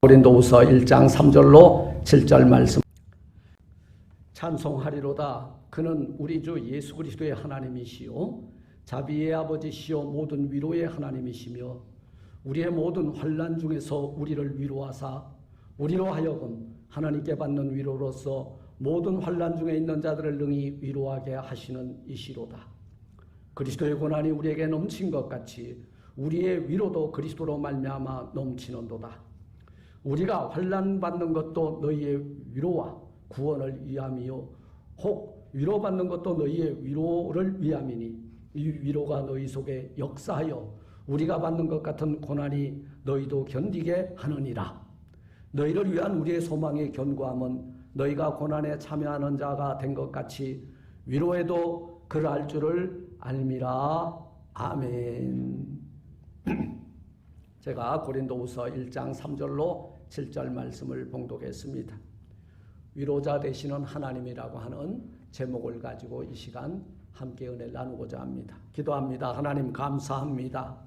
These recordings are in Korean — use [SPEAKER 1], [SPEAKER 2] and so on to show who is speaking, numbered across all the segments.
[SPEAKER 1] 고린도후서 1장 3절로 7절 말씀. 찬송하리로다. 그는 우리 주 예수 그리스도의 하나님이시요 자비의 아버지시요 모든 위로의 하나님이시며 우리의 모든 환난 중에서 우리를 위로하사 우리로 하여금 하나님께 받는 위로로서 모든 환난 중에 있는 자들을 능히 위로하게 하시는 이시로다. 그리스도의 고난이 우리에게 넘친 것 같이 우리의 위로도 그리스도로 말미암아 넘치는도다. 우리가 환난 받는 것도 너희의 위로와 구원을 위함이요 혹 위로받는 것도 너희의 위로를 위함이니 이 위로가 너희 속에 역사하여 우리가 받는 것 같은 고난이 너희도 견디게 하느니라. 너희를 위한 우리의 소망의 견고함은 너희가 고난에 참여하는 자가 된 것 같이 위로에도 그러할 줄을 알미라. 아멘. 제가 고린도후서 1장 3절로 7절 말씀을 봉독했습니다. 위로자 되시는 하나님이라고 하는 제목을 가지고 이 시간 함께 은혜를 나누고자 합니다. 기도합니다. 하나님 감사합니다.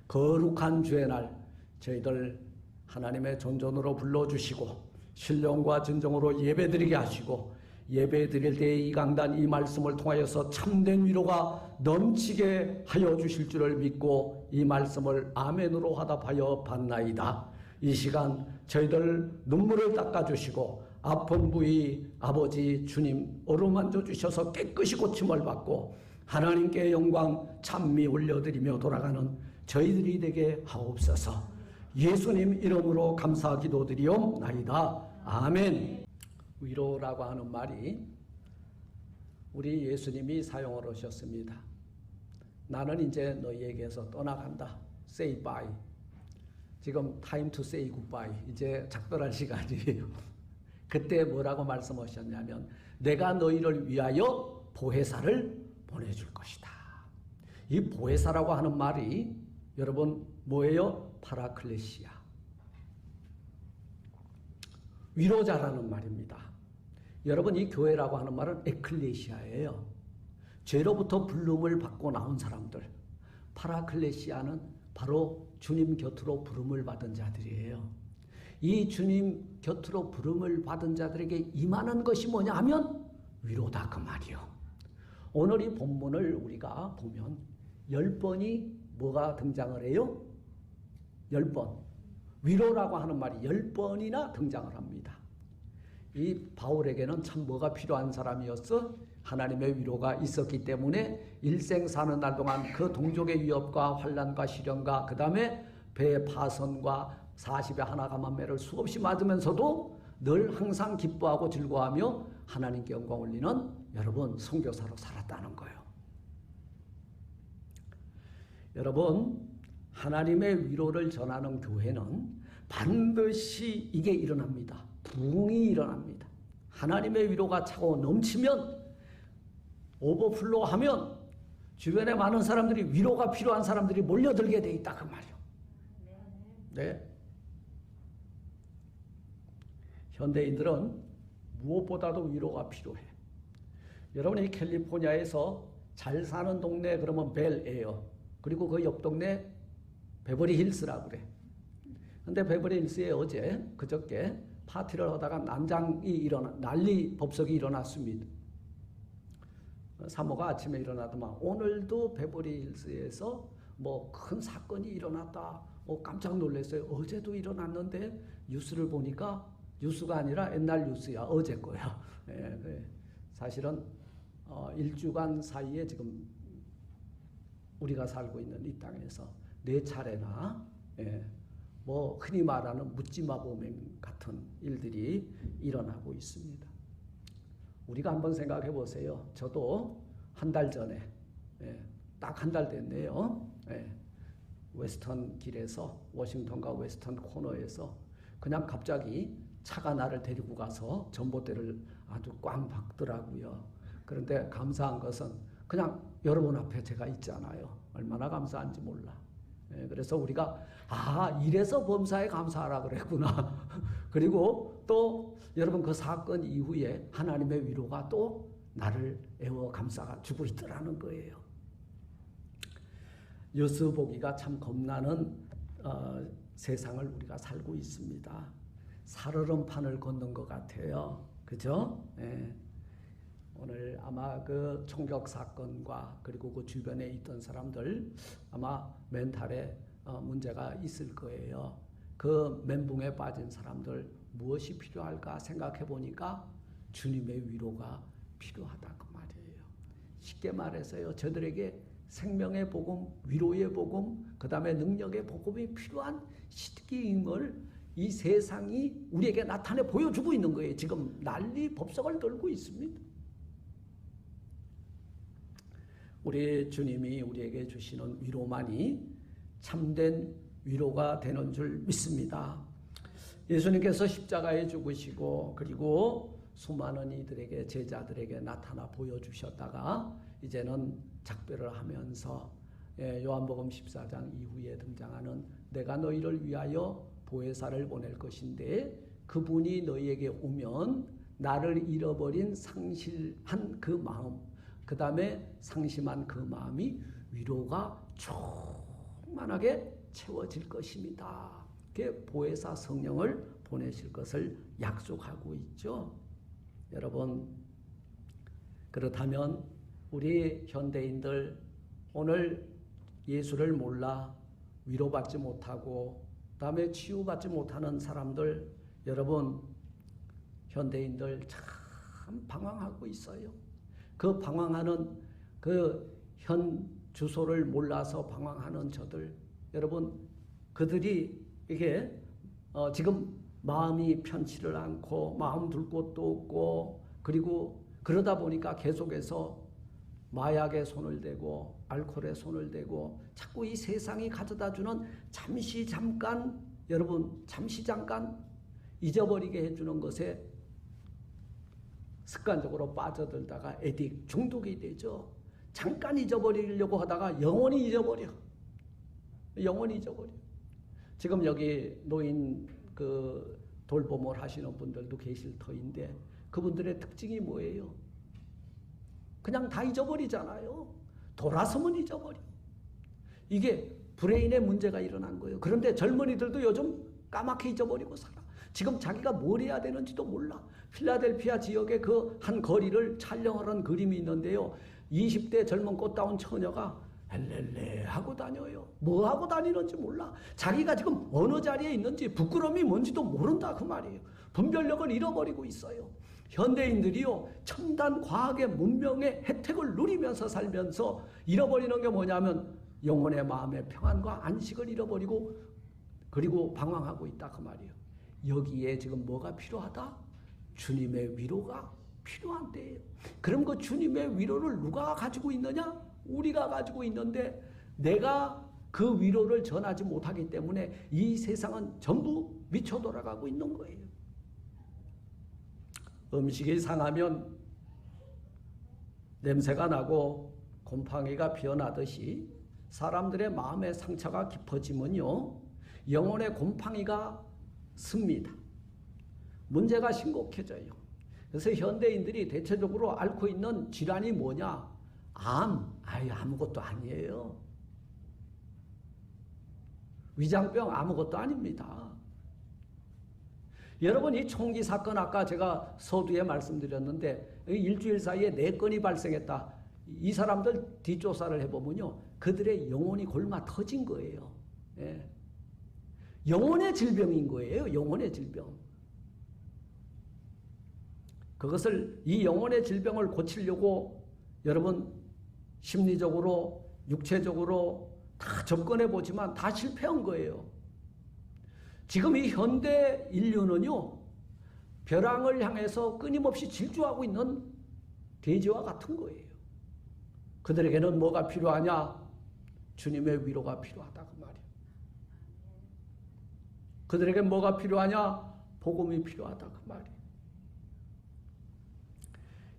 [SPEAKER 1] 거룩한 주의 날 저희들 하나님의 존전으로 불러주시고 신령과 진정으로 예배드리게 하시고 예배드릴 때 이 강단 이 말씀을 통하여서 참된 위로가 넘치게 하여 주실 줄을 믿고 이 말씀을 아멘으로 화답하여 받나이다. 이 시간 저희들 눈물을 닦아주시고 아픈 부위 아버지 주님 어루만져 주셔서 깨끗이 고침을 받고 하나님께 영광 찬미 올려드리며 돌아가는 저희들이 되게 하옵소서. 예수님 이름으로 감사 기도드리옵나이다. 아멘. 위로라고 하는 말이 우리 예수님이 사용을 하셨습니다. 나는 이제 너희에게서 떠나간다. Say bye. 지금 time to say goodbye. 이제 작별할 시간이에요. 그때 뭐라고 말씀하셨냐면 내가 너희를 위하여 보혜사를 보내줄 것이다. 이 보혜사라고 하는 말이 여러분 뭐예요? 파라클레시아. 위로자라는 말입니다. 여러분 이 교회라고 하는 말은 에클레시아예요. 죄로부터 부름을 받고 나온 사람들. 파라클레시아는 바로 주님 곁으로 부름을 받은 자들이에요. 이 주님 곁으로 부름을 받은 자들에게 임하는 것이 뭐냐 하면 위로다 그 말이요. 오늘 이 본문을 우리가 보면 10번이 뭐가 등장을 해요? 10번. 위로라고 하는 말이 10번이나 등장을 합니다. 이 바울에게는 참 뭐가 필요한 사람이었어? 하나님의 위로가 있었기 때문에 일생 사는 날 동안 그 동족의 위협과 환난과 시련과 그 다음에 배 파선과 40에 하나 감한매를 수없이 맞으면서도 늘 항상 기뻐하고 즐거워하며 하나님께 영광 올리는 여러분 선교사로 살았다는 거예요. 여러분 하나님의 위로를 전하는 교회는 반드시 이게 일어납니다. 부흥이 일어납니다. 하나님의 위로가 차고 넘치면 오버플로우하면 주변에 많은 사람들이 위로가 필요한 사람들이 몰려들게 돼 있다 그 말이에요. 네. 현대인들은 무엇보다도 위로가 필요해. 여러분 이 캘리포니아에서 잘 사는 동네 그러면 벨에어 그리고 그 옆 동네 베버리 힐스라고 그래. 근데 베버리 힐스에 어제 그저께 파티를 하다가 난리 법석이 일어났습니다. 사모가 아침에 일어나더만 오늘도 베버리 힐스에서 뭐 큰 사건이 일어났다. 깜짝 놀랐어요. 어제도 일어났는데 뉴스를 보니까 뉴스가 아니라 옛날 뉴스야. 어제 거야. 예, 사실은 1주간 사이에 지금 우리가 살고 있는 이 땅에서 4차례나 뭐 흔히 말하는 묻지마 범행 같은 일들이 일어나고 있습니다. 우리가 한번 생각해 보세요. 저도 한 달 전에 딱 한 달 됐네요. 웨스턴 길에서 워싱턴과 웨스턴 코너에서 그냥 갑자기 차가 나를 데리고 가서 전봇대를 아주 꽝 박더라고요. 그런데 감사한 것은 그냥 여러분 앞에 제가 있잖아요. 얼마나 감사한지 몰라. 그래서 우리가 이래서 범사에 감사하라 그랬구나. 그리고 또 여러분 그 사건 이후에 하나님의 위로가 또 나를 애워 감싸가 주고 있더라는 거예요. 뉴스 보기가 참 겁나는 세상을 우리가 살고 있습니다. 살얼음판을 걷는 것 같아요. 그죠? 예. 오늘 아마 그 총격 사건과 그리고 그 주변에 있던 사람들 아마 멘탈에 문제가 있을 거예요. 그 멘붕에 빠진 사람들 무엇이 필요할까 생각해 보니까 주님의 위로가 필요하다 그 말이에요. 쉽게 말해서요. 저들에게 생명의 복음, 위로의 복음, 그 다음에 능력의 복음이 필요한 시기임을 이 세상이 우리에게 나타내 보여주고 있는 거예요. 지금 난리 법석을 떨고 있습니다. 우리 주님이 우리에게 주시는 위로만이 참된 위로가 되는 줄 믿습니다. 예수님께서 십자가에 죽으시고 그리고 수많은 이들에게 제자들에게 나타나 보여주셨다가 이제는 작별을 하면서 요한복음 14장 이후에 등장하는 내가 너희를 위하여 보혜사를 보낼 것인데 그분이 너희에게 오면 나를 잃어버린 상실한 그 마음 그 다음에 상심한 그 마음이 위로가 충만하게 채워질 것입니다. 그게 보혜사 성령을 보내실 것을 약속하고 있죠. 여러분 그렇다면 우리 현대인들 오늘 예수를 몰라 위로받지 못하고 그다음에 치유받지 못하는 사람들 여러분 현대인들 참 방황하고 있어요. 그 방황하는 그 현 주소를 몰라서 방황하는 저들 여러분 그들이 이게 지금 마음이 편치를 않고 마음 둘 곳도 없고 그리고 그러다 보니까 계속해서 마약에 손을 대고 알코올에 손을 대고 자꾸 이 세상이 가져다주는 여러분 잠시 잠깐 잊어버리게 해주는 것에 습관적으로 빠져들다가 에딕 중독이 되죠. 잠깐 잊어버리려고 하다가 영원히 잊어버려. 지금 여기 노인 그 돌봄을 하시는 분들도 계실 터인데 그분들의 특징이 뭐예요? 그냥 다 잊어버리잖아요. 돌아서면 잊어버려. 이게 브레인에 문제가 일어난 거예요. 그런데 젊은이들도 요즘 까맣게 잊어버리고 살아. 지금 자기가 뭘 해야 되는지도 몰라. 필라델피아 지역의 그 한 거리를 촬영하는 그림이 있는데요. 20대 젊은 꽃다운 처녀가 헬렐레 하고 다녀요. 뭐 하고 다니는지 몰라. 자기가 지금 어느 자리에 있는지 부끄러움이 뭔지도 모른다 그 말이에요. 분별력을 잃어버리고 있어요. 현대인들이요. 첨단 과학의 문명의 혜택을 누리면서 살면서 잃어버리는 게 뭐냐면 영혼의 마음의 평안과 안식을 잃어버리고 그리고 방황하고 있다 그 말이에요. 여기에 지금 뭐가 필요하다? 주님의 위로가 필요한 때예요. 그럼 그 주님의 위로를 누가 가지고 있느냐? 우리가 가지고 있는데 내가 그 위로를 전하지 못하기 때문에 이 세상은 전부 미쳐 돌아가고 있는 거예요. 음식이 상하면 냄새가 나고 곰팡이가 피어나듯이 사람들의 마음의 상처가 깊어지면요 영혼의 곰팡이가 씁니다. 문제가 심각해져요. 그래서 현대인들이 대체적으로 앓고 있는 질환이 뭐냐? 아무것도 아니에요. 위장병 아무것도 아닙니다. 여러분 이 총기 사건 아까 제가 서두에 말씀드렸는데 일주일 사이에 4건이 발생했다. 이 사람들 뒷조사를 해보면요. 그들의 영혼이 골마 터진 거예요. 예. 영혼의 질병인 거예요. 영혼의 질병. 그것을 이 영혼의 질병을 고치려고 여러분 심리적으로 육체적으로 다 접근해 보지만 다 실패한 거예요. 지금 이 현대 인류는요. 벼랑을 향해서 끊임없이 질주하고 있는 돼지와 같은 거예요. 그들에게는 뭐가 필요하냐? 주님의 위로가 필요하다 그 말이에요. 그들에게 뭐가 필요하냐? 복음이 필요하다 그 말이에요.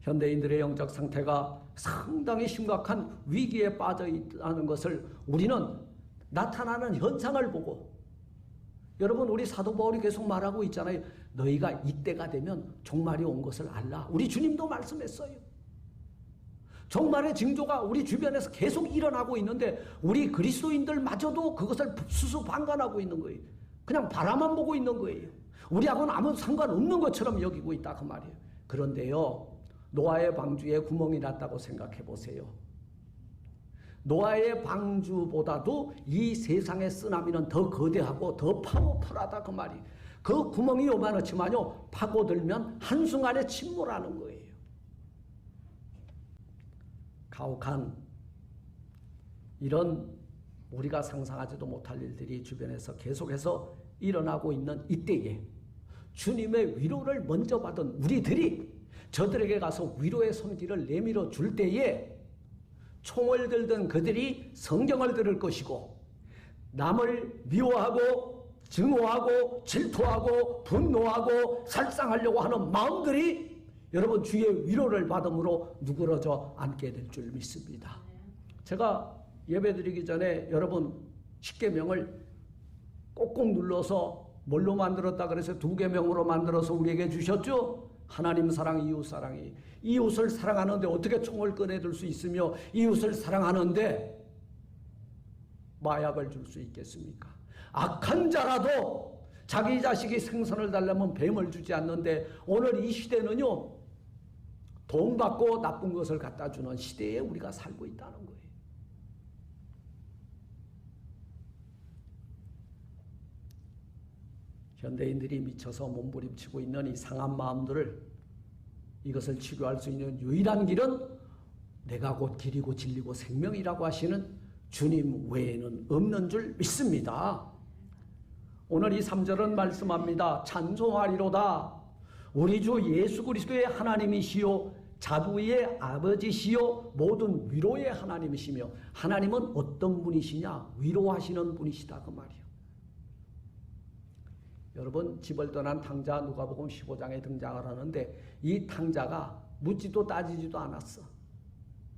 [SPEAKER 1] 현대인들의 영적 상태가 상당히 심각한 위기에 빠져 있다는 것을 우리는 나타나는 현상을 보고 여러분 우리 사도 바울이 계속 말하고 있잖아요. 너희가 이때가 되면 종말이 온 것을 알라. 우리 주님도 말씀했어요. 종말의 징조가 우리 주변에서 계속 일어나고 있는데 우리 그리스도인들마저도 그것을 수수방관하고 있는 거예요. 그냥 바라만 보고 있는 거예요. 우리하고는 아무 상관없는 것처럼 여기고 있다 그 말이에요. 그런데요, 노아의 방주에 구멍이 났다고 생각해 보세요. 노아의 방주보다도 이 세상의 쓰나미는 더 거대하고 더 파워풀하다 그 말이에요. 그 구멍이 요만하지만요, 파고들면 한순간에 침몰하는 거예요. 가혹한 이런 우리가 상상하지도 못할 일들이 주변에서 계속해서 일어나고 있는 이때에 주님의 위로를 먼저 받은 우리들이 저들에게 가서 위로의 손길을 내밀어 줄 때에 총을 들던 그들이 성경을 들을 것이고, 남을 미워하고 증오하고 질투하고 분노하고 살상하려고 하는 마음들이 여러분 주의 위로를 받음으로 누그러져 앉게 될 줄 믿습니다. 제가 예배드리기 전에 여러분 십계명을 꼭꼭 눌러서 뭘로 만들었다 그래서 2계명으로 만들어서 우리에게 주셨죠? 하나님 사랑, 이웃 사랑이. 이웃을 사랑하는데 어떻게 총을 꺼내들 수 있으며 이웃을 사랑하는데 마약을 줄 수 있겠습니까? 악한 자라도 자기 자식이 생선을 달라면 뱀을 주지 않는데 오늘 이 시대는요, 돈 받고 나쁜 것을 갖다 주는 시대에 우리가 살고 있다는 거예요. 현대인들이 미쳐서 몸부림치고 있는 이 상한 마음들을, 이것을 치료할 수 있는 유일한 길은 내가 곧 길이고 진리고 생명이라고 하시는 주님 외에는 없는 줄 믿습니다. 오늘 이 3절은 말씀합니다. 찬송하리로다. 우리 주 예수 그리스도의 하나님이시요 자부의 아버지시요 모든 위로의 하나님이시며, 하나님은 어떤 분이시냐? 위로하시는 분이시다 그 말이에요. 여러분, 집을 떠난 탕자 누가복음 15장에 등장을 하는데 이 탕자가 묻지도 따지지도 않았어.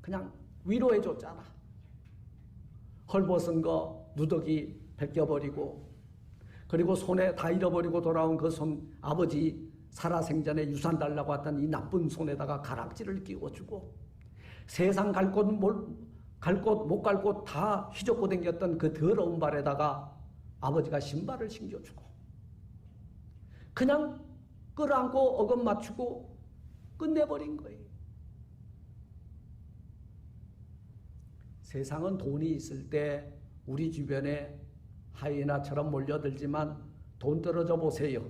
[SPEAKER 1] 그냥 위로해 줬잖아. 헐벗은 거 누더기 벗겨버리고, 그리고 손에 다 잃어버리고 돌아온 그 손, 아버지 살아생전에 유산 달라고 했던 이 나쁜 손에다가 가락지를 끼워주고, 세상 갈 곳 못 갈 곳 다 휘젓고 댕겼던 그 더러운 발에다가 아버지가 신발을 신겨주고, 그냥 끌어안고 어금 맞추고 끝내버린 거예요. 세상은 돈이 있을 때 우리 주변에 하이에나처럼 몰려들지만 돈 떨어져 보세요.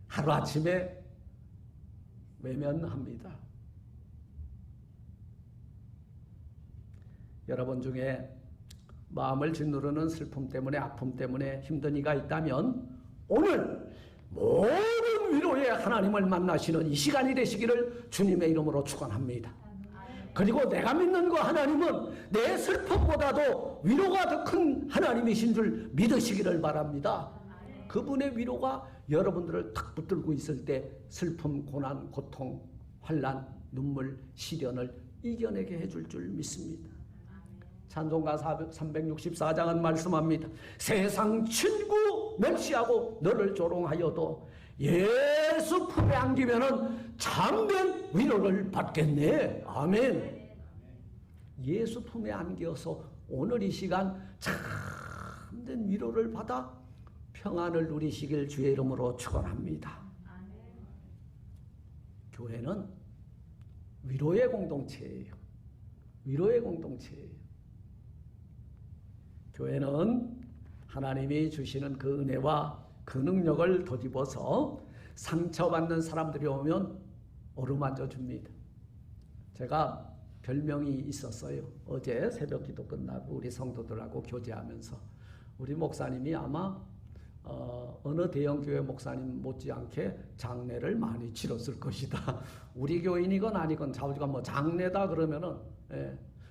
[SPEAKER 1] 하루아침에 외면합니다. 여러분 중에 마음을 짓누르는 슬픔 때문에, 아픔 때문에 힘든 이가 있다면 오늘 모든 위로의 하나님을 만나시는 이 시간이 되시기를 주님의 이름으로 축원합니다. 그리고 내가 믿는 그 하나님은 내 슬픔보다도 위로가 더 큰 하나님이신 줄 믿으시기를 바랍니다. 그분의 위로가 여러분들을 탁 붙들고 있을 때 슬픔, 고난, 고통, 환난, 눈물, 시련을 이겨내게 해줄 줄 믿습니다. 찬송가 364장은 말씀합니다. 세상 친구 멸시하고 너를 조롱하여도 예수 품에 안기면은 참된 위로를 받겠네. 아멘. 예수 품에 안겨서 오늘 이 시간 참된 위로를 받아 평안을 누리시길 주의 이름으로 축원합니다. 교회는 위로의 공동체예요. 위로의 공동체예요. 교회는 하나님이 주시는 그 은혜와 그 능력을 덧입어서 상처받는 사람들이 오면 어루만져 줍니다. 제가 별명이 있었어요. 어제 새벽 기도 끝나고 우리 성도들하고 교제하면서 우리 목사님이 아마 어느 대형교회 목사님 못지않게 장례를 많이 치렀을 것이다. 우리 교인이건 아니건 자우지가 뭐 장례다 그러면은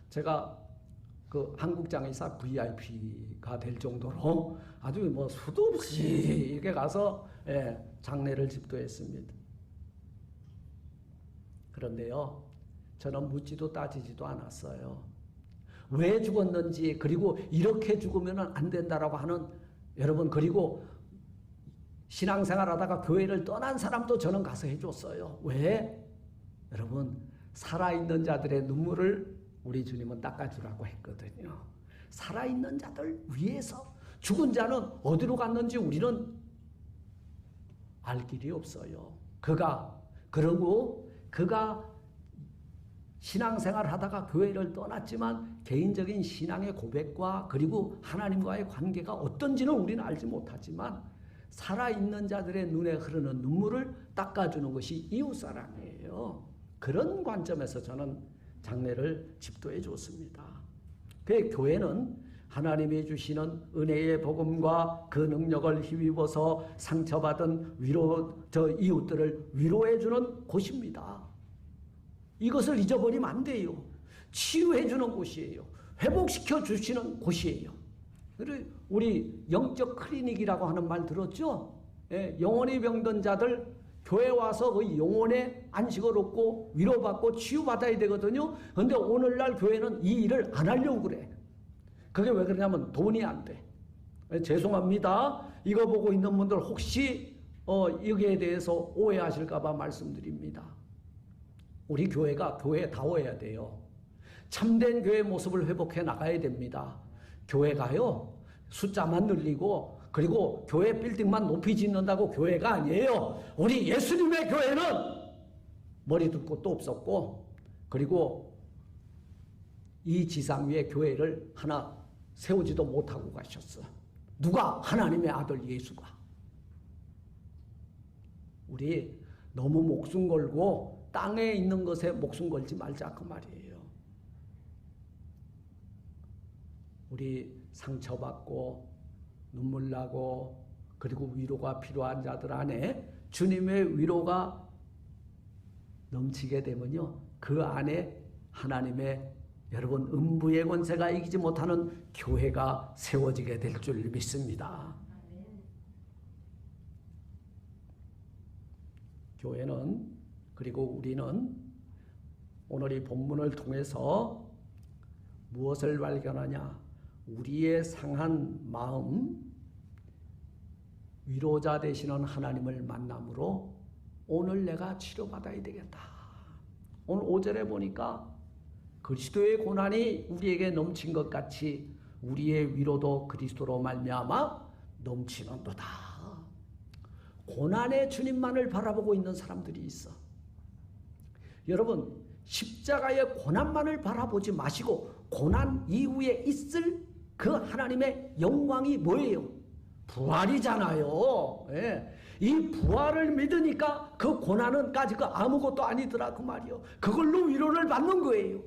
[SPEAKER 1] 제가 그 한국장의사 VIP가 될 정도로 아주 뭐 수도 없이 이렇게 가서 장례를 집도했습니다. 그런데요, 저는 묻지도 따지지도 않았어요. 왜 죽었는지, 그리고 이렇게 죽으면 안 된다라고 하는, 여러분, 그리고 신앙생활 하다가 교회를 떠난 사람도 저는 가서 해줬어요. 왜? 여러분, 살아있는 자들의 눈물을 우리 주님은 닦아주라고 했거든요. 살아있는 자들 위해서. 죽은 자는 어디로 갔는지 우리는 알 길이 없어요. 그가 신앙생활 하다가 교회를 떠났지만 개인적인 신앙의 고백과 그리고 하나님과의 관계가 어떤지는 우리는 알지 못하지만 살아있는 자들의 눈에 흐르는 눈물을 닦아주는 것이 이웃사랑이에요. 그런 관점에서 저는 장례를 집도해 줬습니다. 그 교회는 하나님이 주시는 은혜의 복음과 그 능력을 힘입어서 상처받은 이웃들을 위로해 주는 곳입니다. 이것을 잊어버리면 안 돼요. 치유해 주는 곳이에요. 회복시켜 주시는 곳이에요. 우리 영적 클리닉이라고 하는 말 들었죠? 예, 영혼이 병든 자들 교회 와서 그 영혼의 안식을 얻고 위로받고 치유받아야 되거든요. 그런데 오늘날 교회는 이 일을 안 하려고 그래. 그게 왜 그러냐면 돈이 안 돼. 죄송합니다. 이거 보고 있는 분들 혹시 여기에 대해서 오해하실까 봐 말씀드립니다. 우리 교회가 교회다워야 돼요. 참된 교회 모습을 회복해 나가야 됩니다. 교회가요 숫자만 늘리고 그리고 교회 빌딩만 높이 짓는다고 교회가 아니에요. 우리 예수님의 교회는 머리 둘 곳도 없었고 그리고 이 지상 위에 교회를 하나 세우지도 못하고 가셨어. 누가? 하나님의 아들 예수가. 우리 너무 목숨 걸고 땅에 있는 것에 목숨 걸지 말자 그 말이에요. 우리 상처받고 눈물 나고 그리고 위로가 필요한 자들 안에 주님의 위로가 넘치게 되면요. 그 안에 하나님의 여러분 음부의 권세가 이기지 못하는 교회가 세워지게 될 줄 믿습니다. 교회는 그리고 우리는 오늘 이 본문을 통해서 무엇을 발견하냐? 우리의 상한 마음, 위로자 되시는 하나님을 만남으로 오늘 내가 치료받아야 되겠다. 오늘 5절에 보니까 그리스도의 고난이 우리에게 넘친 것 같이 우리의 위로도 그리스도로 말미암아 넘치는도다. 고난의 주님만을 바라보고 있는 사람들이 있어. 여러분 십자가의 고난만을 바라보지 마시고 고난 이후에 있을 그 하나님의 영광이 뭐예요? 부활이잖아요. 예. 이 부활을 믿으니까 그 고난은 까짓 거 아무것도 아니더라 그 말이요. 그걸로 위로를 받는 거예요.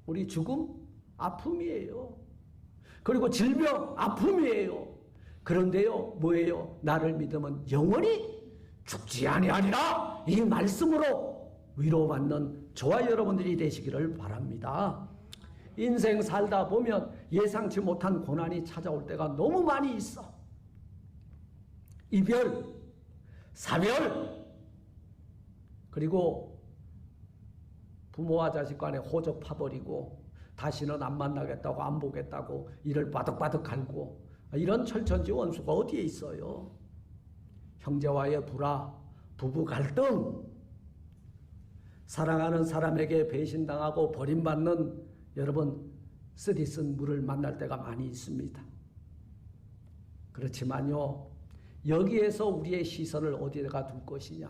[SPEAKER 1] 우리 죽음 아픔이에요. 그리고 질병 아픔이에요. 그런데요 뭐예요? 나를 믿으면 영원히 죽지 아니하리라. 이 말씀으로 위로받는 저와 여러분들이 되시기를 바랍니다. 인생 살다 보면 예상치 못한 고난이 찾아올 때가 너무 많이 있어. 이별, 사별, 그리고 부모와 자식 간에 호적 파버리고 다시는 안 만나겠다고 안 보겠다고 이를 바득바득 갈고 이런 철천지 원수가 어디에 있어요? 형제와의 불화, 부부 갈등, 사랑하는 사람에게 배신당하고 버림받는 여러분 쓰디쓴 물을 만날 때가 많이 있습니다. 그렇지만요 여기에서 우리의 시선을 어디에다 둘 것이냐?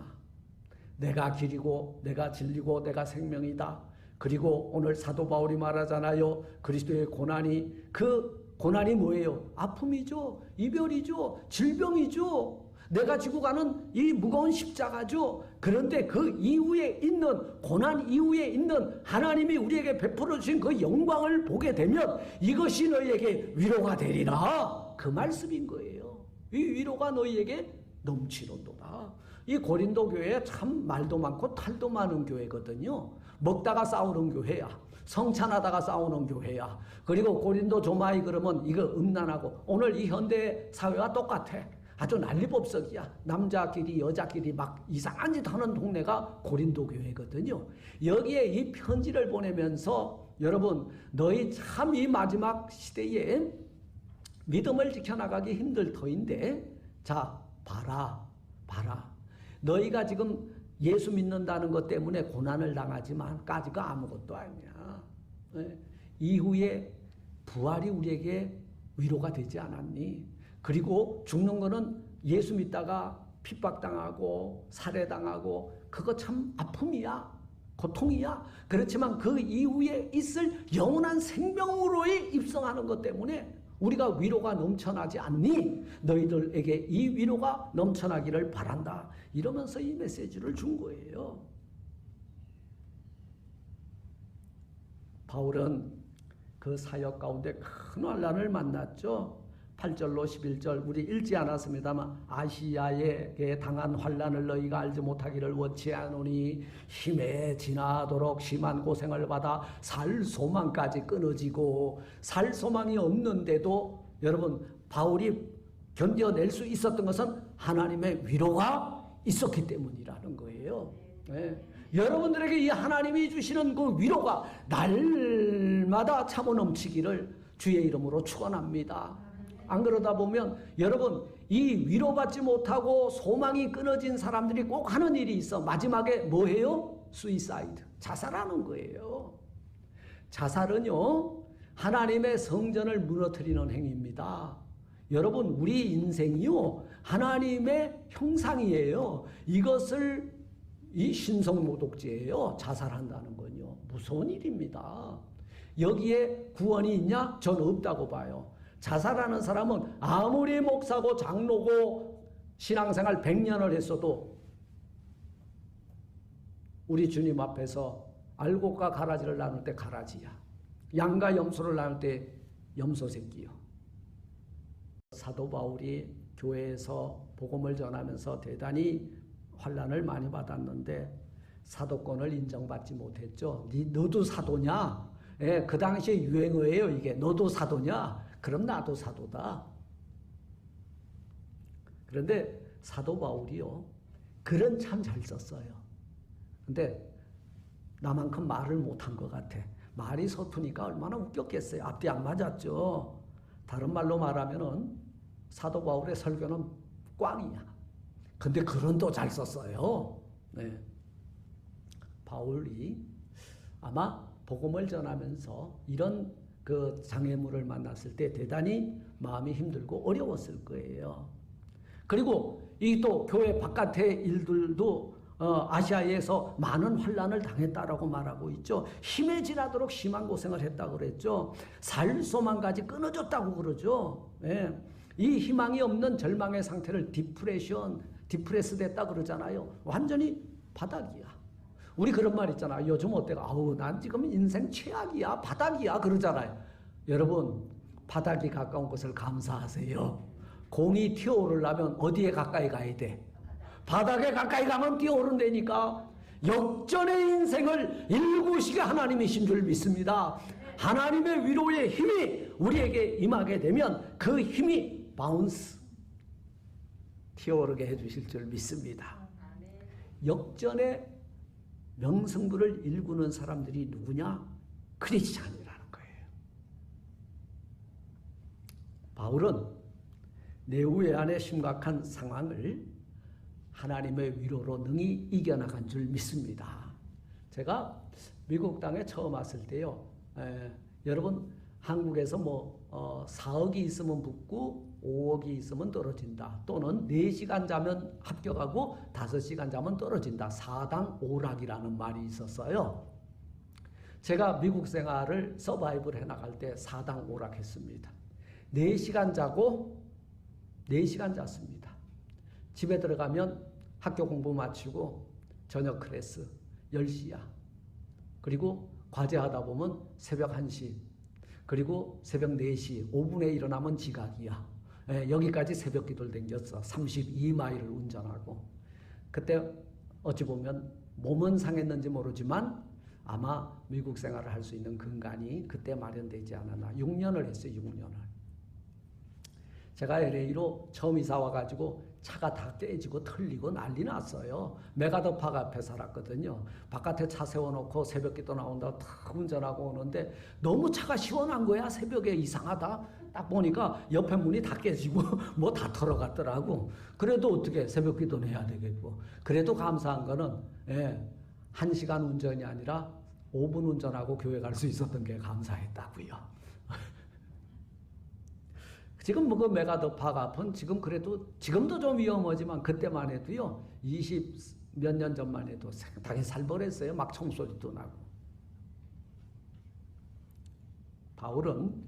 [SPEAKER 1] 내가 길이고 내가 진리고 내가 생명이다. 그리고 오늘 사도 바울이 말하잖아요. 그리스도의 고난이 그 고난이 뭐예요? 아픔이죠. 이별이죠. 질병이죠. 내가 지고 가는 이 무거운 십자가죠. 그런데 그 이후에 있는 고난 이후에 있는 하나님이 우리에게 베풀어 주신 그 영광을 보게 되면 이것이 너희에게 위로가 되리라. 그 말씀인 거예요. 이 위로가 너희에게 넘치는도다. 이 고린도 교회 참 말도 많고 탈도 많은 교회거든요. 먹다가 싸우는 교회야. 성찬하다가 싸우는 교회야. 그리고 고린도 조마이 그러면 이거 음란하고 오늘 이 현대 사회와 똑같아. 아주 난리법석이야. 남자끼리 여자끼리 막 이상한 짓 하는 동네가 고린도 교회거든요. 여기에 이 편지를 보내면서 여러분 너희 참 이 마지막 시대에 믿음을 지켜나가기 힘들 터인데 자 봐라. 너희가 지금 예수 믿는다는 것 때문에 고난을 당하지만 까지가 아무것도 아니야. 이후에 부활이 우리에게 위로가 되지 않았니? 그리고 죽는 거는 예수 믿다가 핍박당하고 살해당하고 그거 참 아픔이야. 고통이야. 그렇지만 그 이후에 있을 영원한 생명으로의 입성하는 것 때문에 우리가 위로가 넘쳐나지 않니? 너희들에게 이 위로가 넘쳐나기를 바란다. 이러면서 이 메시지를 준 거예요. 바울은 그 사역 가운데 큰 환난을 만났죠. 8절로 11절 우리 읽지 않았습니다만 아시아에 당한 환난을 너희가 알지 못하기를 원치하노니 힘에 지나도록 심한 고생을 받아 살 소망까지 끊어지고 살 소망이 없는데도 여러분 바울이 견뎌낼 수 있었던 것은 하나님의 위로가 있었기 때문이라는 거예요. 네. 여러분들에게 이 하나님이 주시는 그 위로가 날마다 차고 넘치기를 주의 이름으로 축원합니다. 안 그러다 보면 여러분 이 위로받지 못하고 소망이 끊어진 사람들이 꼭 하는 일이 있어. 마지막에 뭐해요? 수이사이드. 자살하는 거예요. 자살은요 하나님의 성전을 무너뜨리는 행위입니다. 여러분 우리 인생이요 하나님의 형상이에요. 이것을 이 신성모독죄예요. 자살한다는 건요 무서운 일입니다. 여기에 구원이 있냐? 전 없다고 봐요. 자살하는 사람은 아무리 목사고 장로고 신앙생활 100년을 했어도 우리 주님 앞에서 알곡과 가라지를 나눌 때 가라지야. 양과 염소를 나눌 때 염소 새끼요. 사도 바울이 교회에서 복음을 전하면서 대단히 환난을 많이 받았는데 사도권을 인정받지 못했죠. 너도 사도냐? 예, 그 당시에 유행어예요. 이게 너도 사도냐? 그럼 나도 사도다. 그런데 사도 바울이요 글은 참 잘 썼어요. 근데 나만큼 말을 못한 것 같아. 말이 서투니까 얼마나 웃겼겠어요. 앞뒤 안 맞았죠. 다른 말로 말하면은 사도 바울의 설교는 꽝이야. 근데 글은 또 잘 썼어요. 네. 바울이 아마 복음을 전하면서 이런 그 장애물을 만났을 때 대단히 마음이 힘들고 어려웠을 거예요. 그리고 이 또 교회 바깥의 일들도 아시아에서 많은 환난을 당했다라고 말하고 있죠. 힘에 지나도록 심한 고생을 했다고 그랬죠. 살 소망까지 끊어졌다고 그러죠. 예. 이 희망이 없는 절망의 상태를 디프레스 됐다 그러잖아요. 완전히 바닥이야. 우리 그런 말 있잖아. 요즘 어때가? 아우, 난 지금 인생 최악이야. 바닥이야. 그러잖아요. 여러분, 바닥이 가까운 것을 감사하세요. 공이 튀어오르려면 어디에 가까이 가야 돼? 바닥에 가까이 가면 뛰어오른다니까. 역전의 인생을 일구시게 하나님이신 줄 믿습니다. 하나님의 위로의 힘이 우리에게 임하게 되면 그 힘이 바운스 튀어오르게 해주실 줄 믿습니다. 역전의 명승부를 일구는 사람들이 누구냐? 크리스찬이라는 거예요. 바울은 내후회한의 심각한 상황을 하나님의 위로로 능히 이겨나간 줄 믿습니다. 제가 미국 땅에 처음 왔을 때요. 여러분 한국에서 4억이 있으면 붙고 5억이 있으면 떨어진다. 또는 4시간 자면 합격하고 5시간 자면 떨어진다. 4당 5락이라는 말이 있었어요. 제가 미국 생활을 서바이벌 해나갈 때 4당 5락 했습니다. 4시간 자고 4시간 잤습니다. 집에 들어가면 학교 공부 마치고 저녁 클래스 10시야. 그리고 과제하다 보면 새벽 1시. 그리고 새벽 4시 5분에 일어나면 지각이야. 여기까지 새벽 기도를 댕겼어. 32마일을 운전하고. 그때 어찌 보면 몸은 상했는지 모르지만 아마 미국 생활을 할 수 있는 근간이 그때 마련되지 않았나. 6년을 했어요. 6년을. 제가 LA로 처음 이사 와가지고 차가 다 깨지고 털리고 난리 났어요. 메가더팍 앞에 살았거든요. 바깥에 차 세워놓고 새벽기도 나온다고 탁 운전하고 오는데 너무 차가 시원한 거야. 새벽에 이상하다. 딱 보니까 옆에 문이 다 깨지고 뭐 다 털어갔더라고. 그래도 어떻게 새벽기도는 해야 되겠고. 그래도 감사한 거는 1시간 운전이 아니라 5분 운전하고 교회 갈 수 있었던 게 감사했다고요. 지금 뭐 그 메가더파가폰 지금 그래도 지금도 좀 위험하지만 그때만 해도요 20 몇 년 전만 해도 상당히 살벌했어요. 막 총소리도 나고. 바울은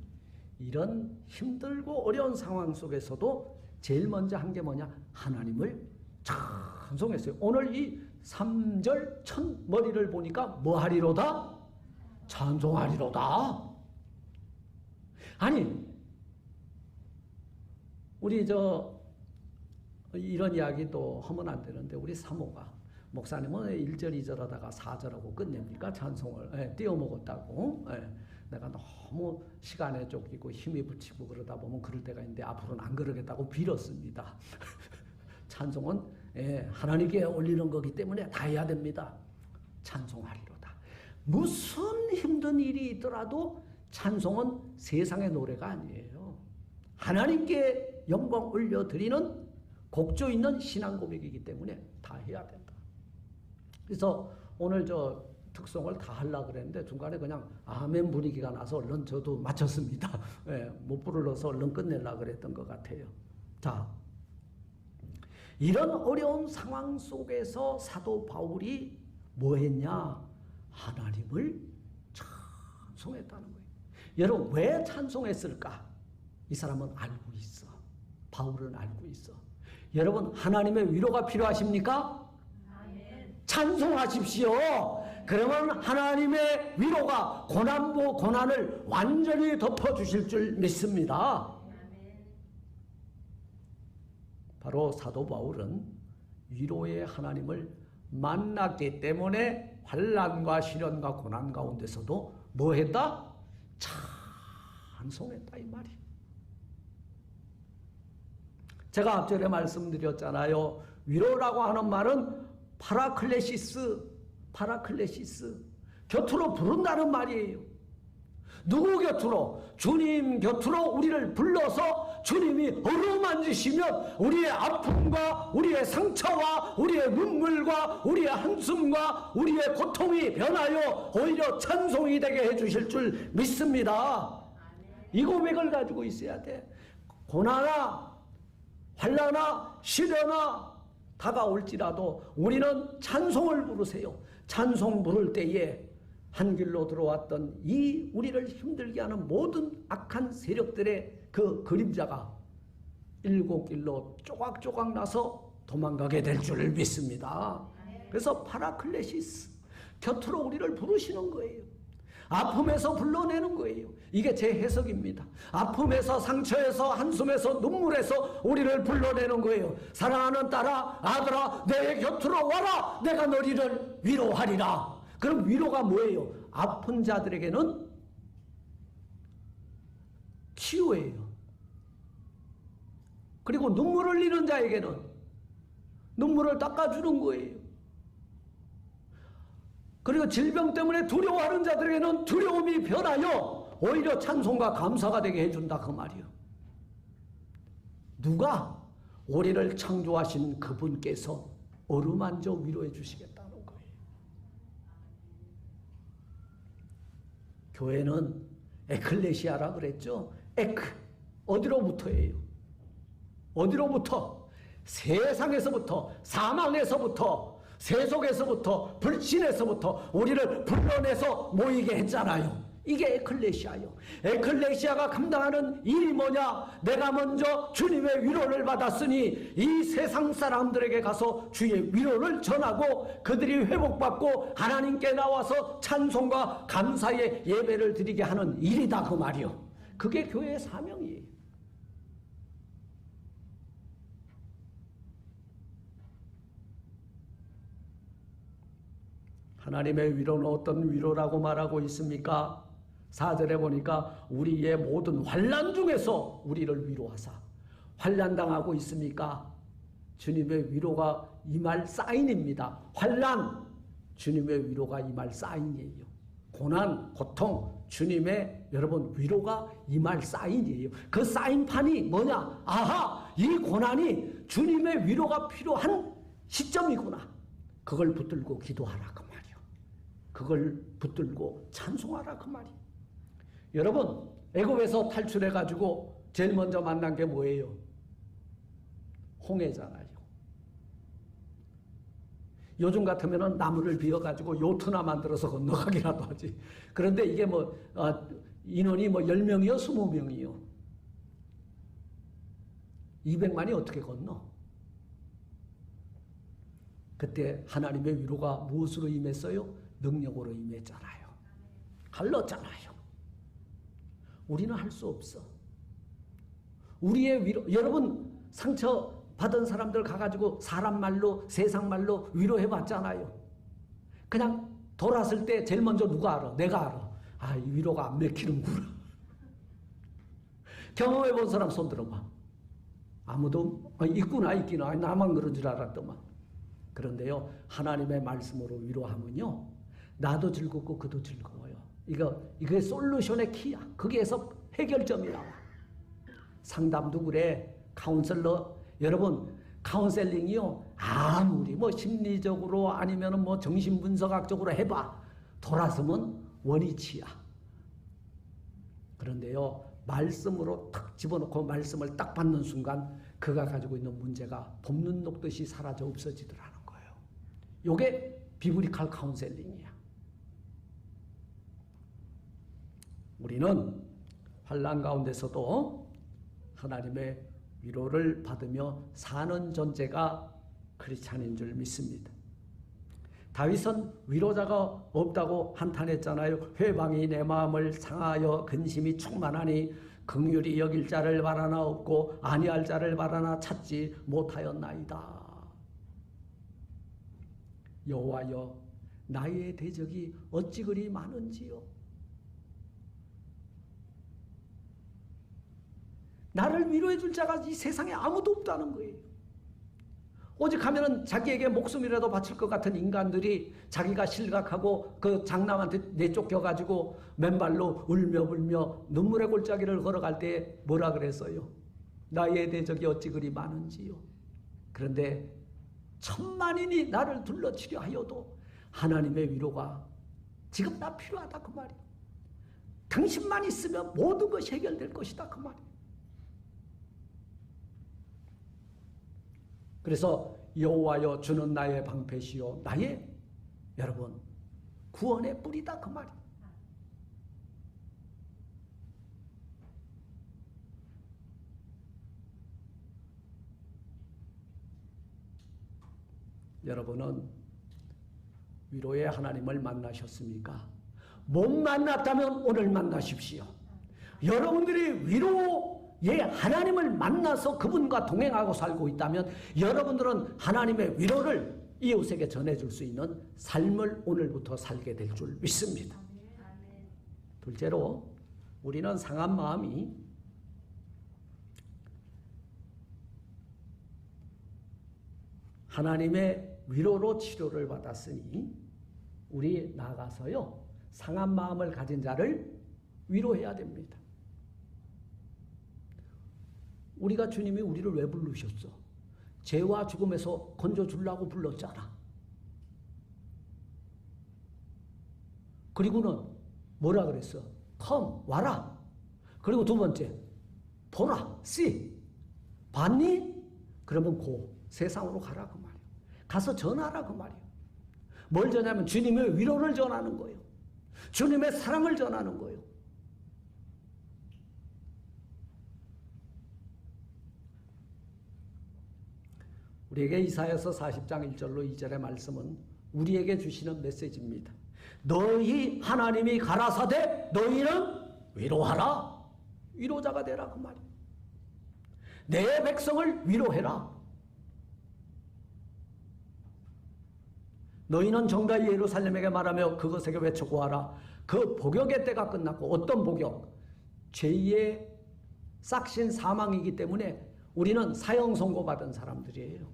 [SPEAKER 1] 이런 힘들고 어려운 상황 속에서도 제일 먼저 한 게 뭐냐? 하나님을 찬송했어요. 오늘 이 3절 첫 머리를 보니까 뭐 하리로다? 찬송하리로다. 아니 우리 이런 이야기도 하면 안 되는데 우리 사모가 목사님은 1절 2절 하다가 4절하고 끝냅니까? 찬송을 띄워먹었다고. 내가 너무 시간에 쫓기고 힘이 붙이고 그러다 보면 그럴 때가 있는데 앞으로는 안 그러겠다고 빌었습니다. 찬송은 하나님께 올리는 거기 때문에 다 해야 됩니다. 찬송하리로다. 무슨 힘든 일이 있더라도 찬송은 세상의 노래가 아니에요. 하나님께 영광 올려드리는 곡조 있는 신앙 고백이기 때문에 다 해야 된다. 그래서 오늘 특송을 다 하려고 그랬는데 중간에 그냥 아멘 분위기가 나서 얼른 저도 마쳤습니다. 못 부르러서 얼른 끝내려고 그랬던 것 같아요. 자, 이런 어려운 상황 속에서 사도 바울이 뭐 했냐? 하나님을 찬송했다는 거예요. 여러분 왜 찬송했을까? 이 사람은 알고 있어. 바울은 알고 있어. 여러분 하나님의 위로가 필요하십니까? 찬송하십시오. 그러면 하나님의 위로가 고난을 완전히 덮어주실 줄 믿습니다. 바로 사도 바울은 위로의 하나님을 만났기 때문에 환난과 시련과 고난 가운데서도 뭐 했다? 찬송했다 이 말이에요. 제가 앞전에 말씀드렸잖아요. 위로라고 하는 말은 파라클레시스, 곁으로 부른다는 말이에요. 누구 곁으로? 주님 곁으로 우리를 불러서 주님이 어루만지시면 우리의 아픔과 우리의 상처와 우리의 눈물과 우리의 한숨과 우리의 고통이 변하여 오히려 찬송이 되게 해주실 줄 믿습니다. 이 고백을 가지고 있어야 돼. 고난아 환난아 시련아 다가올지라도 우리는 찬송을 부르세요. 찬송 부를 때에 한 길로 들어왔던 이 우리를 힘들게 하는 모든 악한 세력들의 그 그림자가 7길로 쪼각쪼각 나서 도망가게 될 줄 믿습니다. 그래서 파라클레시스, 곁으로 우리를 부르시는 거예요. 아픔에서 불러내는 거예요. 이게 제 해석입니다. 아픔에서, 상처에서, 한숨에서, 눈물에서 우리를 불러내는 거예요. 사랑하는 딸아, 아들아, 내 곁으로 와라. 내가 너희를 위로하리라. 그럼 위로가 뭐예요? 아픈 자들에게는 치유예요. 그리고 눈물 흘리는 자에게는 눈물을 닦아주는 거예요. 그리고 질병 때문에 두려워하는 자들에게는 두려움이 변하여 오히려 찬송과 감사가 되게 해준다 그 말이요. 누가? 우리를 창조하신 그분께서 어루만져 위로해 주시겠다는 거예요. 교회는 에클레시아라 그랬죠. 어디로부터예요? 어디로부터? 세상에서부터, 사망에서부터, 세속에서부터, 불신에서부터 우리를 불러내서 모이게 했잖아요. 이게 에클레시아요. 에클레시아가 감당하는 일이 뭐냐? 내가 먼저 주님의 위로를 받았으니 이 세상 사람들에게 가서 주의 위로를 전하고 그들이 회복받고 하나님께 나와서 찬송과 감사의 예배를 드리게 하는 일이다 그 말이요. 그게 교회의 사명이에요. 하나님의 위로는 어떤 위로라고 말하고 있습니까? 4절에 보니까 우리의 모든 환난 중에서 우리를 위로하사. 환난당하고 있습니까? 주님의 위로가 임할 사인입니다. 환난, 주님의 위로가 임할 사인이에요. 고난, 고통, 주님의 여러분 위로가 임할 사인이에요. 그 사인판이 뭐냐? 아하! 이 고난이 주님의 위로가 필요한 시점이구나. 그걸 붙들고 기도하라 그 말이요. 그걸 붙들고 찬송하라 그 말이요. 여러분 애굽에서 탈출해가지고 제일 먼저 만난 게 뭐예요? 홍해잖아요. 요즘 같으면 나무를 비워가지고 요트나 만들어서 건너가기라도 하지. 그런데 이게 인원이 10명이요? 20명이요? 200만이 어떻게 건너? 그때 하나님의 위로가 무엇으로 임했어요? 능력으로 임했잖아요. 갈랐잖아요. 우리는 할 수 없어. 우리의 위로, 여러분 상처 받은 사람들 가가지고 사람 말로, 세상 말로 위로해 봤잖아요. 그냥 돌았을 때 제일 먼저 누가 알아? 내가 알아. 아, 이 위로가 안 맥히는구나. 경험해 본 사람 손 들어봐. 아무도 있긴 나만 그런 줄 알았더만. 그런데요, 하나님의 말씀으로 위로하면요, 나도 즐겁고 그도 즐거워요. 이게 솔루션의 키야. 거기에서 해결점이 나와. 상담도 그래. 카운셀러, 여러분, 카운셀링이요, 아무리 심리적으로 아니면 정신분석학적으로 해봐. 돌아서면 원위치야. 그런데요, 말씀으로 탁 집어넣고 말씀을 딱 받는 순간 그가 가지고 있는 문제가 봄눈 녹듯이 사라져 없어지더라는 거예요. 요게 비브리칼 카운셀링이야. 우리는 환난 가운데서도 하나님의 위로를 받으며 사는 존재가 크리스찬인 줄 믿습니다. 다윗은 위로자가 없다고 한탄했잖아요. 회방이 내 마음을 상하여 근심이 충만하니 긍휼히 여길 자를 바라나 없고 아니할 자를 바라나 찾지 못하였나이다. 여호와여, 나의 대적이 어찌 그리 많은지요. 나를 위로해 줄 자가 이 세상에 아무도 없다는 거예요. 오직 하면은 자기에게 목숨이라도 바칠 것 같은 인간들이 자기가 실각하고 그 장남한테 내쫓겨가지고 맨발로 울며 눈물의 골짜기를 걸어갈 때 뭐라 그랬어요? 나의 대적이 어찌 그리 많은지요. 그런데 천만인이 나를 둘러치려 하여도 하나님의 위로가 지금 나 필요하다 그 말이에요. 당신만 있으면 모든 것이 해결될 것이다 그 말이에요. 그래서 여호와여, 주는 나의 방패시요 나의, 여러분, 구원의 뿌리다 그 말이에요. 여러분은 위로의 하나님을 만나셨습니까? 못 만났다면 오늘 만나십시오. 여러분들이 위로의 하나님을 만나서 그분과 동행하고 살고 있다면 여러분들은 하나님의 위로를 이웃에게 전해줄 수 있는 삶을 오늘부터 살게 될 줄 믿습니다. 둘째로, 우리는 상한 마음이 하나님의 위로로 치료를 받았으니 우리 나가서요, 상한 마음을 가진 자를 위로해야 됩니다. 우리가 주님이 우리를 왜 부르셨어? 죄와 죽음에서 건져주려고 불렀잖아. 그리고는 뭐라 그랬어? come, 와라. 그리고 두 번째, 보라, see. 봤니? 그러면 고, 세상으로 가라 그 말이에요. 가서 전하라 그 말이에요. 뭘 전하면 주님의 위로를 전하는 거예요. 주님의 사랑을 전하는 거예요. 우리에게 이사야서 40장 1절로 2절의 말씀은 우리에게 주시는 메시지입니다. 너희 하나님이 가라사대 너희는 위로하라. 위로자가 되라 그 말이에요. 내 백성을 위로해라. 너희는 정가히 예루살렘에게 말하며 그것에게 외쳐 고하라. 그 복역의 때가 끝났고, 어떤 복역? 죄의 싹신 사망이기 때문에 우리는 사형 선고받은 사람들이에요.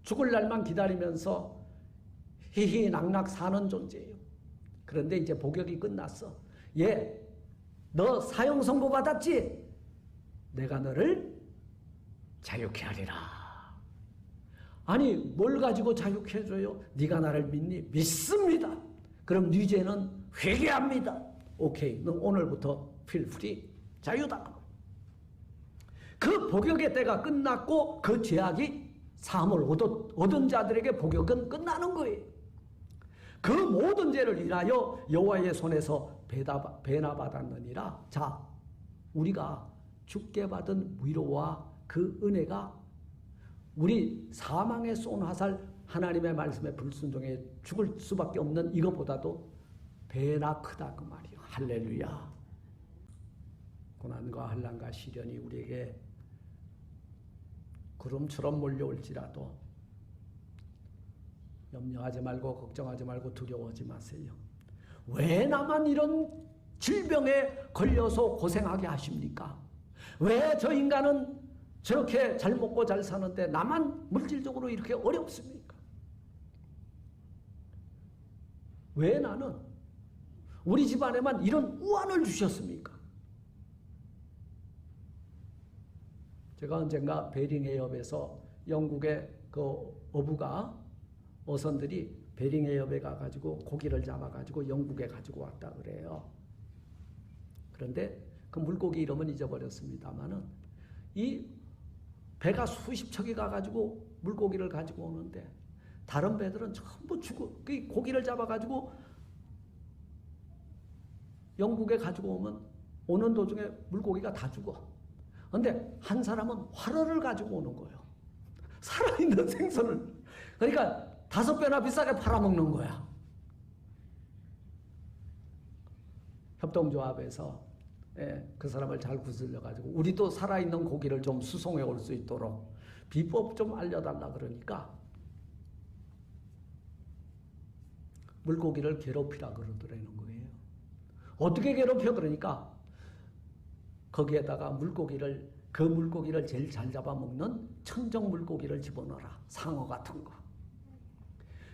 [SPEAKER 1] 죽을 날만 기다리면서 희희낙낙 사는 존재예요. 그런데 이제 복역이 끝났어. 예, 너 사형 선고받았지? 내가 너를 자유케 하리라. 아니, 뭘 가지고 자유케 해줘요? 네가 나를 믿니? 믿습니다. 그럼 네 죄는 회개합니다. 오케이, 너 오늘부터 feel free. 자유다. 그 복역의 때가 끝났고 그 죄악이 사함을 얻은 자들에게 복역은 끝나는 거예요. 그 모든 죄를 인하여 여호와의 손에서 배나받았느니라. 자, 우리가 주께 받은 위로와 그 은혜가 우리 사망의 쏜 화살 하나님의 말씀에 불순종해 죽을 수밖에 없는 이것보다도 배나 크다 그 말이요. 할렐루야. 고난과 환난과 시련이 우리에게 구름처럼 몰려올지라도 염려하지 말고 걱정하지 말고 두려워하지 마세요. 왜 나만 이런 질병에 걸려서 고생하게 하십니까? 왜 저 인간은 저렇게 잘 먹고 잘 사는데 나만 물질적으로 이렇게 어렵습니까? 왜 나는 우리 집안에만 이런 우환을 주셨습니까? 제가 언젠가 베링해협에서 영국의 그 어부가 어선들이 베링해협에 가가지고 고기를 잡아가지고 영국에 가지고 왔다 그래요. 그런데 그 물고기 이름은 잊어버렸습니다만은 이 배가 수십 척이 가가지고 물고기를 가지고 오는데 다른 배들은 전부 그 고기를 잡아가지고 영국에 가지고 오면 오는 도중에 물고기가 다 죽어. 근데 한 사람은 활어를 가지고 오는 거예요. 살아있는 생선을. 그러니까 5배나 비싸게 팔아먹는 거야. 협동조합에서 그 사람을 잘 구슬려가지고 우리도 살아있는 고기를 좀 수송해 올 수 있도록 비법 좀 알려달라 그러니까 물고기를 괴롭히라 그러더라는 거예요. 어떻게 괴롭혀? 그러니까 거기에다가 그 물고기를 제일 잘 잡아먹는 천정 물고기를 집어넣어라. 상어 같은 거.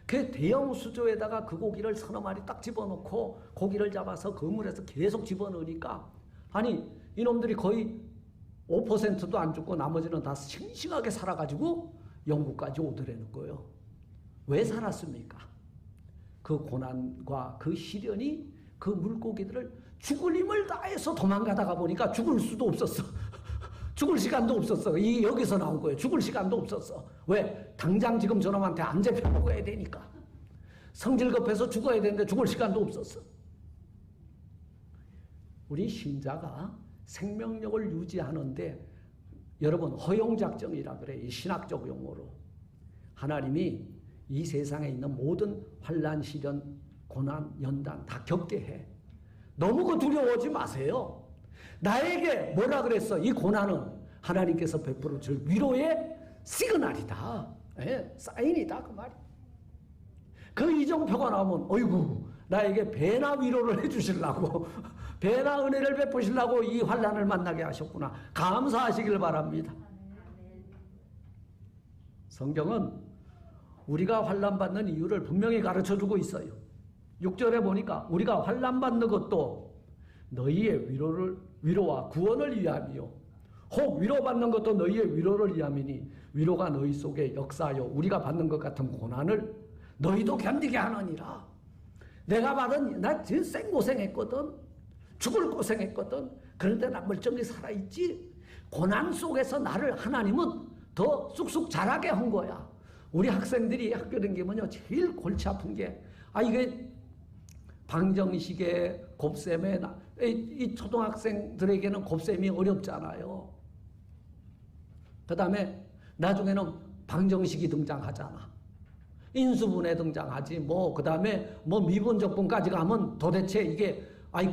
[SPEAKER 1] 그 대형 수조에다가 그 고기를 서너 마리 딱 집어넣고 고기를 잡아서 그 물에서 계속 집어넣으니까 아니 이놈들이 거의 5%도 안 죽고 나머지는 다 싱싱하게 살아가지고 영국까지 오더라는 거예요. 왜 살았습니까? 그 고난과 그 시련이 그 물고기들을 죽을 힘을 다해서 도망가다가 보니까 죽을 수도 없었어. 죽을 시간도 없었어. 여기서 나온 거예요. 죽을 시간도 없었어. 왜? 당장 지금 저놈한테 안 잡혀 먹어야 되니까. 성질 급해서 죽어야 되는데 죽을 시간도 없었어. 우리 신자가 생명력을 유지하는데 여러분 허용작정이라 그래. 이 신학적 용어로. 하나님이 이 세상에 있는 모든 환난, 시련, 고난, 연단 다 겪게 해. 너무 그 두려워하지 마세요. 나에게 뭐라 그랬어? 이 고난은 하나님께서 베풀어 줄 위로의 시그널이다. 사인이다 그 말이. 그 이정표가 나오면 어이구 나에게 배나 위로를 해주시려고 배나 은혜를 베푸시려고 이 환난을 만나게 하셨구나. 감사하시길 바랍니다. 성경은 우리가 환난받는 이유를 분명히 가르쳐주고 있어요. 6절에 보니까 우리가 환난받는 것도 너희의 위로와 구원을 위함이요 혹 위로받는 것도 너희의 위로를 위함이니 위로가 너희 속에 역사하여 우리가 받는 것 같은 고난을 너희도 견디게 하느니라. 내가 나 지금 생고생했거든. 죽을 고생했거든. 그런데 나 멀쩡히 살아있지. 고난 속에서 나를 하나님은 더 쑥쑥 자라게 한 거야. 우리 학생들이 학교 다니면요 제일 골치 아픈 게 이게 방정식에 곱셈에 이 초등학생들에게는 곱셈이 어렵잖아요. 그 다음에 나중에는 방정식이 등장하잖아. 인수분해 등장하지. 그 다음에 미분적분까지 가면 도대체 이게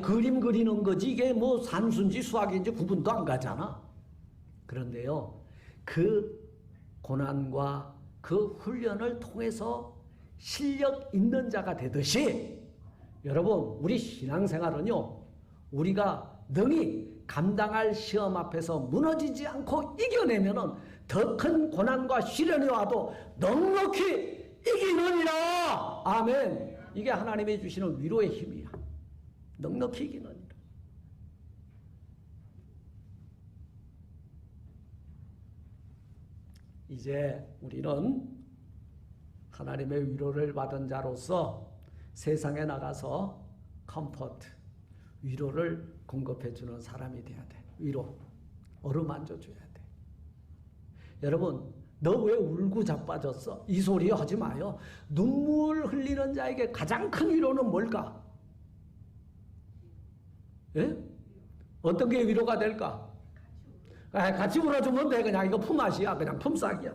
[SPEAKER 1] 그림 그리는 거지 이게 산수인지 수학인지 구분도 안 가잖아. 그런데요 그 고난과 그 훈련을 통해서 실력 있는 자가 되듯이 여러분 우리 신앙생활은요 우리가 능히 감당할 시험 앞에서 무너지지 않고 이겨내면은 더 큰 고난과 시련이 와도 넉넉히 이기느니라. 아멘. 이게 하나님이 주시는 위로의 힘이야. 넉넉히 이기느니라. 이제 우리는 하나님의 위로를 받은 자로서 세상에 나가서 컴포트, 위로를 공급해 주는 사람이 돼야 돼. 위로, 어루만져 줘야 돼. 여러분, 너 왜 울고 자빠졌어? 이 소리 하지 마요. 눈물 흘리는 자에게 가장 큰 위로는 뭘까? 예? 어떤 게 위로가 될까? 같이 울어주면 돼. 그냥 이거 품앗이야. 그냥 품삯이야.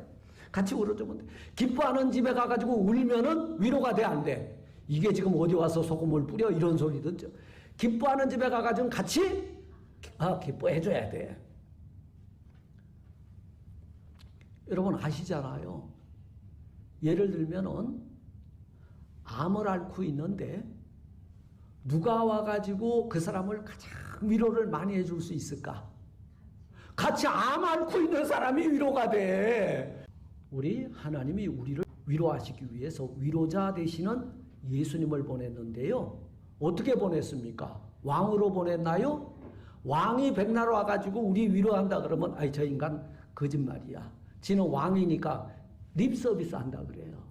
[SPEAKER 1] 같이 울어주면 돼. 기뻐하는 집에 가가지고 울면은 위로가 돼, 안 돼? 이게 지금 어디 와서 소금을 뿌려? 이런 소리 듣죠. 기뻐하는 집에 가가지고 같이 기뻐해줘야 돼. 여러분 아시잖아요. 예를 들면은 암을 앓고 있는데 누가 와가지고 그 사람을 가장 위로를 많이 해줄 수 있을까? 같이 암 앓고 있는 사람이 위로가 돼. 우리 하나님이 우리를 위로하시기 위해서 위로자 되시는 예수님을 보냈는데요. 어떻게 보냈습니까? 왕으로 보냈나요? 왕이 백날 와가지고 우리 위로한다 그러면 아이 저 인간 거짓말이야. 지는 왕이니까 립 서비스 한다 그래요.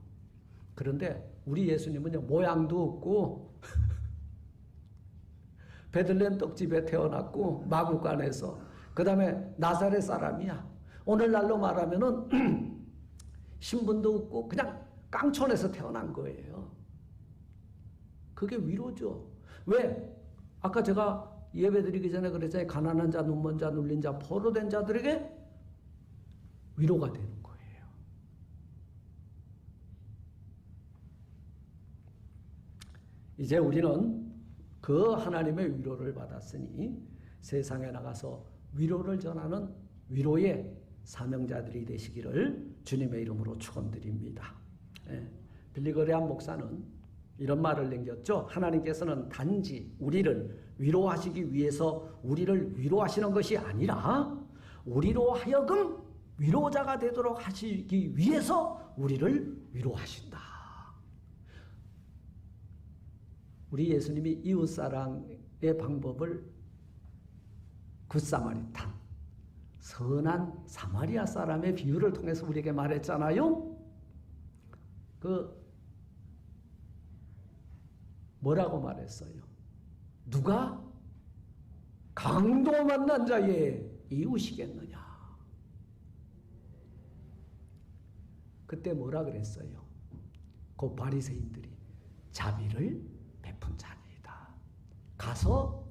[SPEAKER 1] 그런데 우리 예수님은요, 모양도 없고 베들레헴 떡집에 태어났고 마구간에서, 그 다음에 나사렛 사람이야. 오늘날로 말하면은 신분도 없고 그냥 깡촌에서 태어난 거예요. 그게 위로죠. 왜? 아까 제가 예배드리기 전에 그랬잖아요. 가난한 자, 눈먼 자, 눌린 자, 포로된 자들에게 위로가 되는 거예요. 이제 우리는 그 하나님의 위로를 받았으니 세상에 나가서 위로를 전하는 위로의 사명자들이 되시기를 주님의 이름으로 축원드립니다. 빌리그레암 목사는 이런 말을 남겼죠. 하나님께서는 단지 우리를 위로하시기 위해서 우리를 위로하시는 것이 아니라 우리로 하여금 위로자가 되도록 하시기 위해서 우리를 위로하신다. 우리 예수님이 이웃사랑의 방법을 굿사마리탄, 선한 사마리아 사람의 비유를 통해서 우리에게 말했잖아요. 뭐라고 말했어요? 누가 강도 만난 자의 이웃이겠느냐? 그때 뭐라 그랬어요? 그 바리새인들이 자비를 베푼 자니이다. 가서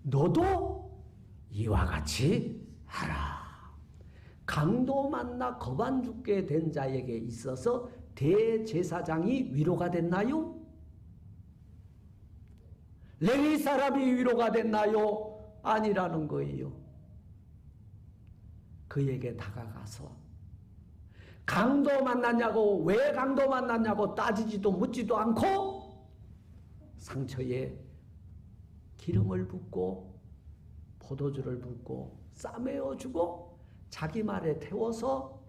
[SPEAKER 1] 너도 이와 같이 하라. 강도 만나 거반 죽게 된 자에게 있어서 대제사장이 위로가 됐나요? 레위 사람이 위로가 됐나요? 아니라는 거예요. 그에게 다가가서 강도 만났냐고, 왜 강도 만났냐고 따지지도 묻지도 않고 상처에 기름을 붓고 포도주를 붓고 싸매어주고 자기 말에 태워서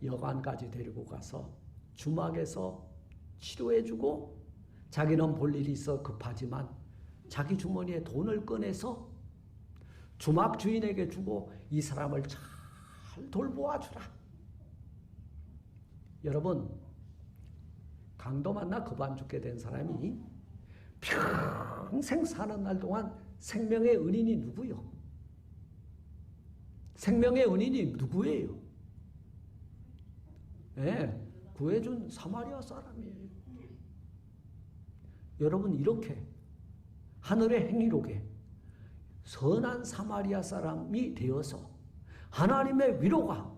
[SPEAKER 1] 여관까지 데리고 가서 주막에서 치료해주고, 자기는 볼 일이 있어 급하지만 자기 주머니에 돈을 꺼내서 주막 주인에게 주고 이 사람을 잘 돌보아 주라. 여러분, 강도 만나 급한 죽게 된 사람이 평생 사는 날 동안 생명의 은인이 누구요? 생명의 은인이 누구예요? 구해준 사마리아 사람이에요. 여러분, 이렇게 하늘의 행위록에 선한 사마리아 사람이 되어서 하나님의 위로가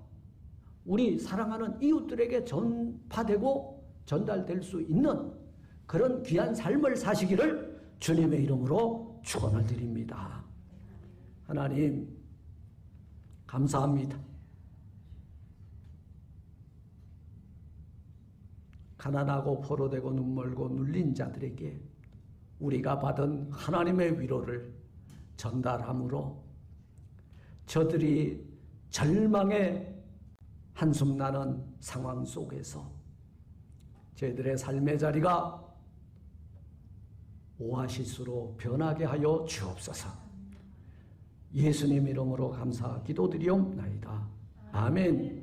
[SPEAKER 1] 우리 사랑하는 이웃들에게 전파되고 전달될 수 있는 그런 귀한 삶을 사시기를 주님의 이름으로 축원을 드립니다. 하나님 감사합니다. 가난하고 포로되고 눈멀고 눌린 자들에게 우리가 받은 하나님의 위로를 전달함으로 저들이 절망의 한숨 나는 상황 속에서 저희들의 삶의 자리가 오아시스로 변하게 하여 주옵소서. 예수님 이름으로 감사 기도드리옵나이다. 아멘.